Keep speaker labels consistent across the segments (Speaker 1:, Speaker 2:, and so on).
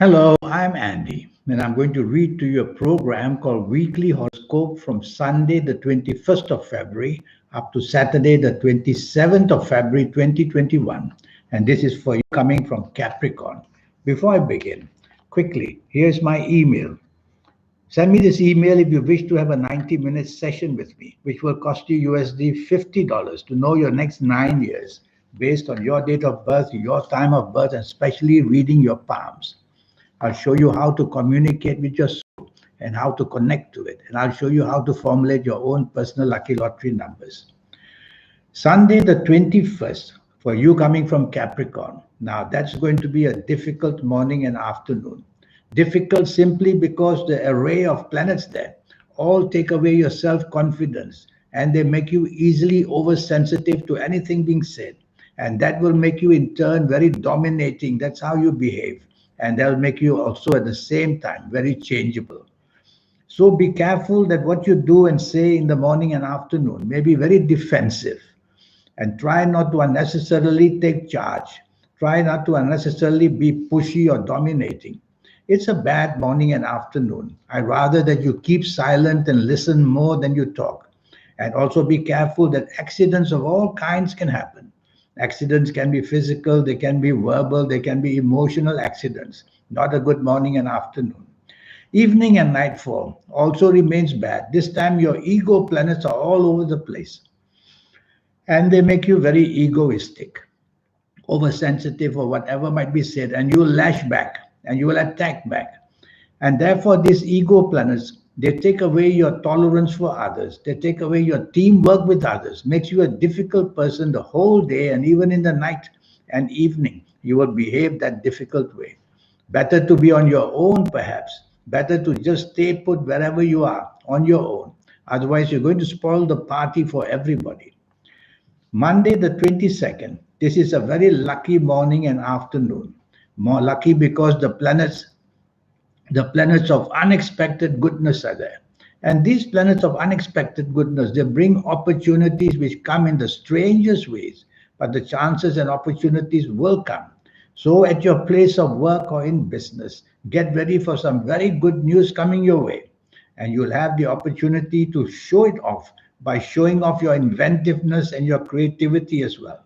Speaker 1: Hello, I'm Andy, and I'm going to read to you a program called Weekly Horoscope from Sunday, the 21st of February, up to Saturday, the 27th of February, 2021. And this is for you coming from Capricorn. Before I begin, quickly, here's my email. Send me this email if you wish to have a 90-minute session with me, which will cost you USD $50 to know your next 9 years based on your date of birth, your time of birth, and especially reading your palms. I'll show you how to communicate with your soul and how to connect to it. And I'll show you how to formulate your own personal lucky lottery numbers. Sunday, the 21st, for you coming from Capricorn. Now, that's going to be a difficult morning and afternoon. Difficult simply because the array of planets there all take away your self confidence and they make you easily oversensitive to anything being said. And that will make you, in turn, very dominating. That's how you behave. And that'll make you also at the same time very changeable. So be careful that what you do and say in the morning and afternoon may be very defensive, and try not to unnecessarily take charge. Try not to unnecessarily be pushy or dominating. It's a bad morning and afternoon. I'd rather that you keep silent and listen more than you talk. And also be careful that accidents of all kinds can happen. Accidents can be physical, they can be verbal, they can be emotional accidents. Not a good morning and afternoon. Evening and nightfall also remains bad. This time your ego planets are all over the place and they make you very egoistic, oversensitive, or whatever might be said, and you will lash back and you will attack back. And therefore, these ego planets, they take away your tolerance for others. They take away your teamwork with others, makes you a difficult person the whole day, and even in the night and evening, you will behave that difficult way. Better to be on your own, perhaps. Better to just stay put wherever you are on your own. Otherwise, you're going to spoil the party for everybody. Monday, the 22nd. This is a very lucky morning and afternoon. More lucky because the planets of unexpected goodness are there. And these planets of unexpected goodness, they bring opportunities which come in the strangest ways, but the chances and opportunities will come. So, at your place of work or in business, get ready for some very good news coming your way. And you'll have the opportunity to show it off by showing off your inventiveness and your creativity as well.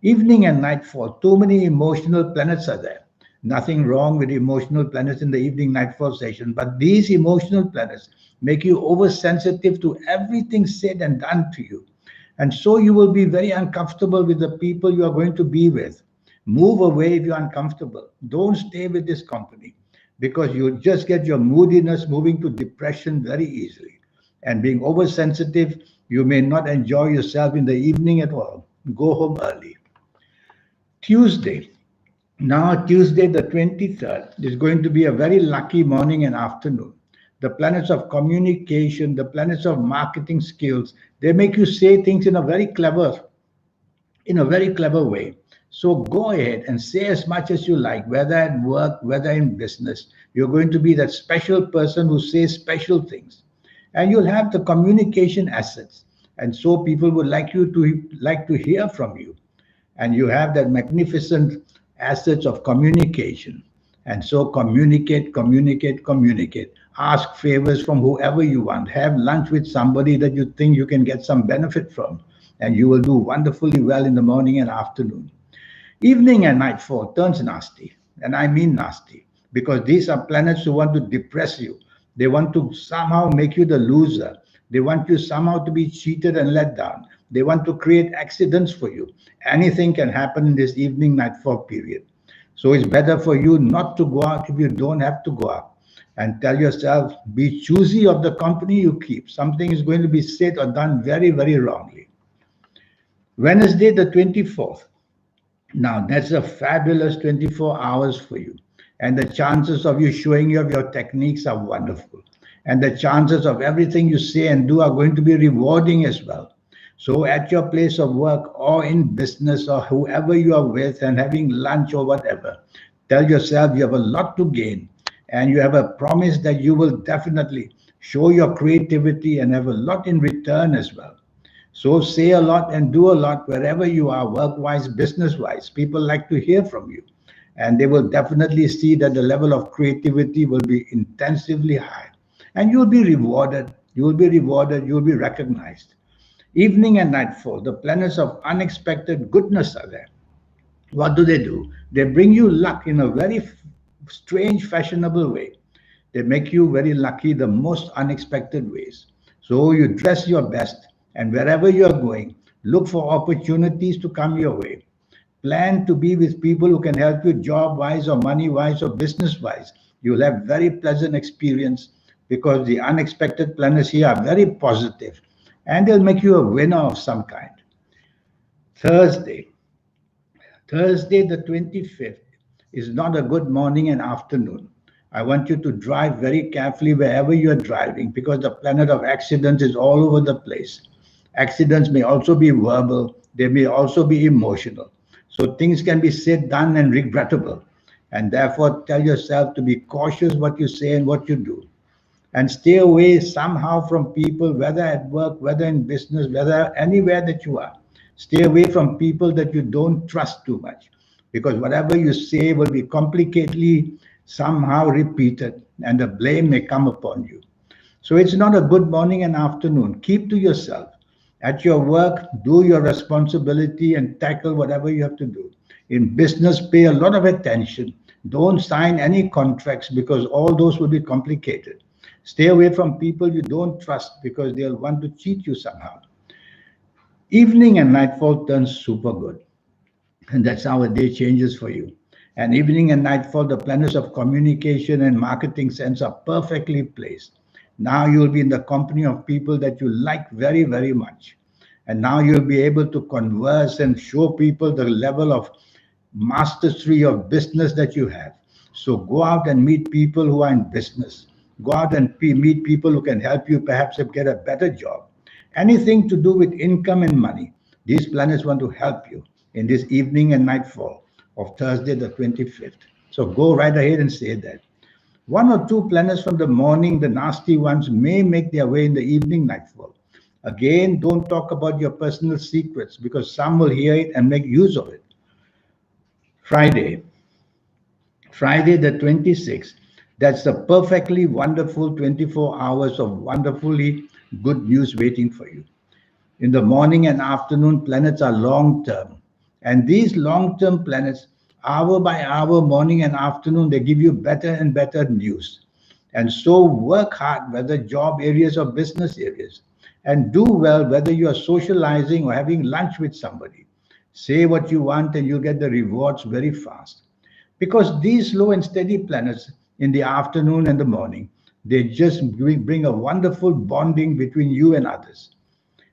Speaker 1: Evening and nightfall, too many emotional planets are there. Nothing wrong with emotional planets in the evening nightfall session, but these emotional planets make you oversensitive to everything said and done to you. And so you will be very uncomfortable with the people you are going to be with. Move away if you're uncomfortable. Don't stay with this company because you just get your moodiness moving to depression very easily. And being oversensitive, you may not enjoy yourself in the evening at all. Go home early. Tuesday. Now, Tuesday, the 23rd, is going to be a very lucky morning and afternoon. The planets of communication, the planets of marketing skills, they make you say things in a very clever way. So go ahead and say as much as you like, whether at work, whether in business. You're going to be that special person who says special things. And you'll have the communication assets. And so people would like to hear from you. And you have that magnificent assets of communication. And so communicate, communicate, communicate. Ask favors from whoever you want. Have lunch with somebody that you think you can get some benefit from. And you will do wonderfully well in the morning and afternoon. Evening and nightfall turns nasty. And I mean nasty. Because these are planets who want to depress you. They want to somehow make you the loser. They want you somehow to be cheated and let down. They want to create accidents for you. Anything can happen in this evening nightfall period. So it's better for you not to go out if you don't have to go out. And tell yourself, be choosy of the company you keep. Something is going to be said or done very, very wrongly. Wednesday, the 24th. Now, that's a fabulous 24 hours for you. And the chances of you showing off your techniques are wonderful. And the chances of everything you say and do are going to be rewarding as well. So at your place of work or in business or whoever you are with and having lunch or whatever, tell yourself you have a lot to gain and you have a promise that you will definitely show your creativity and have a lot in return as well. So say a lot and do a lot wherever you are, work-wise, business-wise. People like to hear from you. and they will definitely see that the level of creativity will be intensively high, and you'll be rewarded. You will be rewarded. You will be recognized. Evening and nightfall, the planets of unexpected goodness are there. What do? They bring you luck in a very strange, fashionable way. They make you very lucky the most unexpected ways. So you dress your best, and wherever you are going, look for opportunities to come your way. Plan to be with people who can help you job wise or money wise or business wise. You'll have very pleasant experience because the unexpected planets here are very positive and they'll make you a winner of some kind. Thursday. Thursday, the 25th, is not a good morning and afternoon. I want you to drive very carefully wherever you are driving because the planet of accidents is all over the place. Accidents may also be verbal, they may also be emotional. So things can be said, done, and regrettable. And therefore, tell yourself to be cautious what you say and what you do, and stay away somehow from people, whether at work, whether in business, whether anywhere that you are. Stay away from people that you don't trust too much because whatever you say will be complicatedly somehow repeated and the blame may come upon you. So it's not a good morning and afternoon. Keep to yourself. At your work, do your responsibility and tackle whatever you have to do. In business, pay a lot of attention. Don't sign any contracts because all those will be complicated. Stay away from people you don't trust because they'll want to cheat you somehow. Evening and nightfall turns super good. And that's how a day changes for you. And evening and nightfall, the planets of communication and marketing sense are perfectly placed. Now you'll be in the company of people that you like very, very much. And now you'll be able to converse and show people the level of mastery of business that you have. So go out and meet people who are in business. Go out and meet people who can help you perhaps get a better job. Anything to do with income and money. These planets want to help you in this evening and nightfall of Thursday the 25th. So go right ahead and say that. One or two planets from the morning, the nasty ones, may make their way in the evening nightfall. Again, don't talk about your personal secrets because some will hear it and make use of it. Friday. Friday the 26th. That's a perfectly wonderful 24 hours of wonderfully good news waiting for you. In the morning and afternoon, planets are long term. And these long term planets, hour by hour, morning and afternoon, they give you better and better news. And so work hard, whether job areas or business areas, and do well, whether you are socializing or having lunch with somebody. Say what you want and you'll get the rewards very fast. Because these slow and steady planets in the afternoon and the morning, they just bring a wonderful bonding between you and others.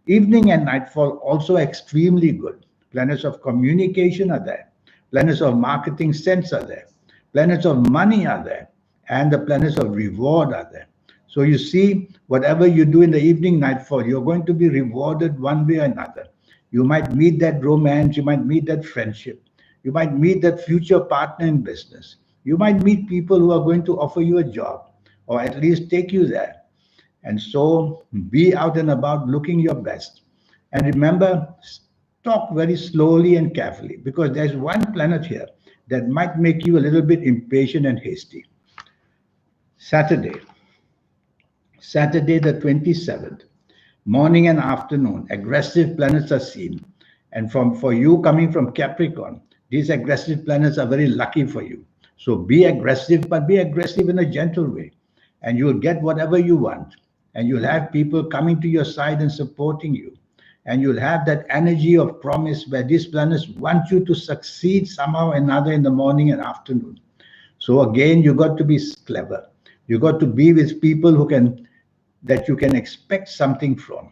Speaker 1: Evening and nightfall also extremely good. Planets of communication are there. Planets of marketing sense are there. Planets of money are there. And the planets of reward are there. So you see, whatever you do in the evening nightfall, you're going to be rewarded one way or another. You might meet that romance, you might meet that friendship, you might meet that future partner in business. You might meet people who are going to offer you a job or at least take you there. And so be out and about looking your best. And remember, talk very slowly and carefully because there's one planet here that might make you a little bit impatient and hasty. Saturday. Saturday the 27th. Morning and afternoon, aggressive planets are seen. And for you coming from Capricorn, these aggressive planets are very lucky for you. So be aggressive, but be aggressive in a gentle way. And you'll get whatever you want. And you'll have people coming to your side and supporting you. And you'll have that energy of promise where these planets want you to succeed somehow or another in the morning and afternoon. So again, you got to be clever. You got to be with people that you can expect something from.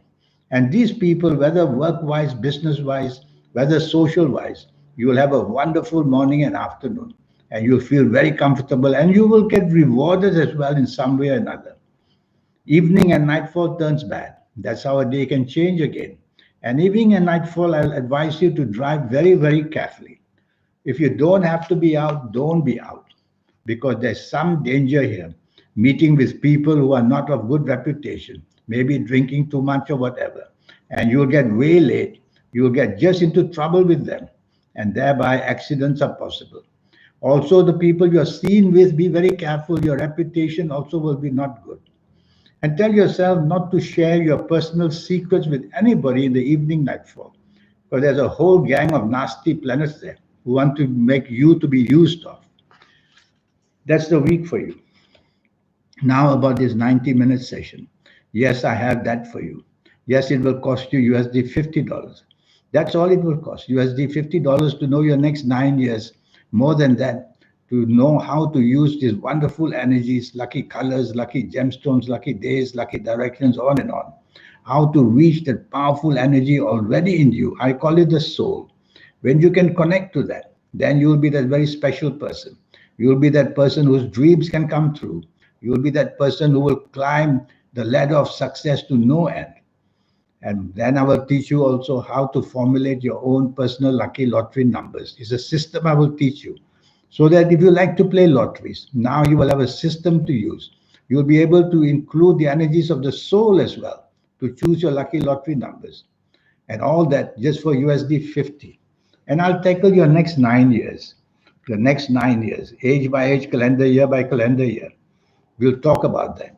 Speaker 1: And these people, whether work-wise, business-wise, whether social-wise, you will have a wonderful morning and afternoon. And you'll feel very comfortable and you will get rewarded as well in some way or another. Evening and nightfall turns bad. That's how a day can change again. And evening and nightfall, I'll advise you to drive very, very carefully. If you don't have to be out, don't be out. Because there's some danger here. Meeting with people who are not of good reputation, maybe drinking too much or whatever. And you'll get way late. You'll get just into trouble with them. And thereby accidents are possible. Also, the people you are seen with, be very careful. Your reputation also will be not good. And tell yourself not to share your personal secrets with anybody in the evening nightfall. Because there's a whole gang of nasty planets there who want to make you to be used of. That's the week for you. Now about this 90-minute session. Yes, I have that for you. Yes, it will cost you USD $50. That's all it will cost. USD $50 to know your next 9 years. More than that, to know how to use these wonderful energies, lucky colors, lucky gemstones, lucky days, lucky directions, on and on. How to reach that powerful energy already in you. I call it the soul. When you can connect to that, then you will be that very special person. You will be that person whose dreams can come true. You will be that person who will climb the ladder of success to no end. And then I will teach you also how to formulate your own personal lucky lottery numbers. It's a system I will teach you. So that if you like to play lotteries, now you will have a system to use. You will be able to include the energies of the soul as well to choose your lucky lottery numbers. And all that just for USD 50. And I'll tackle your next 9 years. The next 9 years, age by age, calendar year by calendar year. We'll talk about that.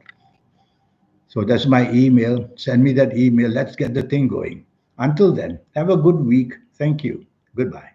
Speaker 1: So that's my email. Send me that email. Let's get the thing going. Until then, have a good week. Thank you. Goodbye.